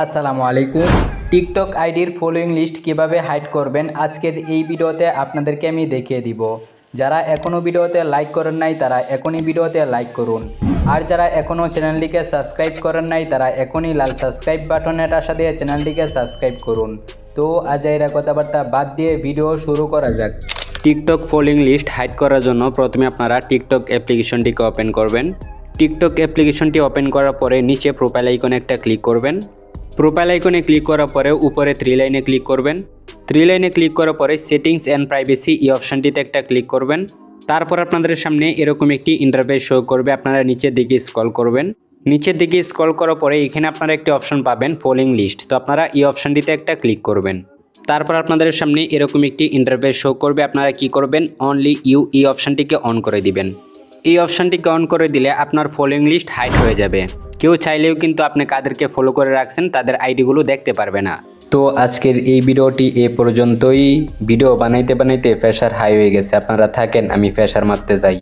আসসালামু আলাইকুম। টিকটক আইডির ফলোয়িং লিস্ট কিভাবে হাইড করবেন আজকের এই ভিডিওতে আপনাদেরকে আমি দেখিয়ে দিব। যারা এখনও ভিডিওতে লাইক করেন নাই তারা এখনই ভিডিওতে লাইক করুন, আর যারা এখনও চ্যানেলটিকে সাবস্ক্রাইব করেন নাই তারা এখনই লাল সাবস্ক্রাইব বাটনের আশা দিয়ে চ্যানেলটিকে সাবস্ক্রাইব করুন। তো আজ এরা কথাবার্তা বাদ দিয়ে ভিডিও শুরু করা যাক। টিকটক ফলোয়িং লিস্ট হাইড করার জন্য প্রথমে আপনারা টিকটক অ্যাপ্লিকেশনটিকে ওপেন করবেন। টিকটক অ্যাপ্লিকেশনটি ওপেন করার পরে নিচে প্রোফাইল আইকনে একটা ক্লিক করবেন। প্রোফাইল আইকনে ক্লিক করার পরে উপরে 3 লাইনে ক্লিক করবেন। 3 লাইনে ক্লিক করার পরে সেটিংস অ্যান্ড প্রাইভেসি এই অপশানটিতে একটা ক্লিক করবেন। তারপর আপনাদের সামনে এরকম একটি ইন্টারফেস শো করবে। আপনারা নিচের দিকে স্ক্রল করবেন। নিচের দিকে স্ক্রল করার পরে এখানে আপনারা একটি অপশন পাবেন ফলোয়িং লিস্ট। তো আপনারা এই অপশানটিতে একটা ক্লিক করবেন। তারপর আপনাদের সামনে এরকম একটি ইন্টারফেস শো করবে। আপনারা কি করবেন, অনলি ইউ এই অপশানটিকে অন করে দিবেন। এই অপশানটিকে অন করে দিলে আপনার ফলোয়িং লিস্ট হাইড হয়ে যাবে। কেউ চাইলেও কিন্তু আপনি কাদেরকে ফলো করে রাখছেন তাদের আইডিগুলো দেখতে পারবে না। তো আজকের এই ভিডিওটি এ পর্যন্তই। ভিডিও বানাইতে বানাইতে প্রেশার হাই হয়ে গেছে, আপনারা থাকেন, আমি প্রেশার মাপতে যাই।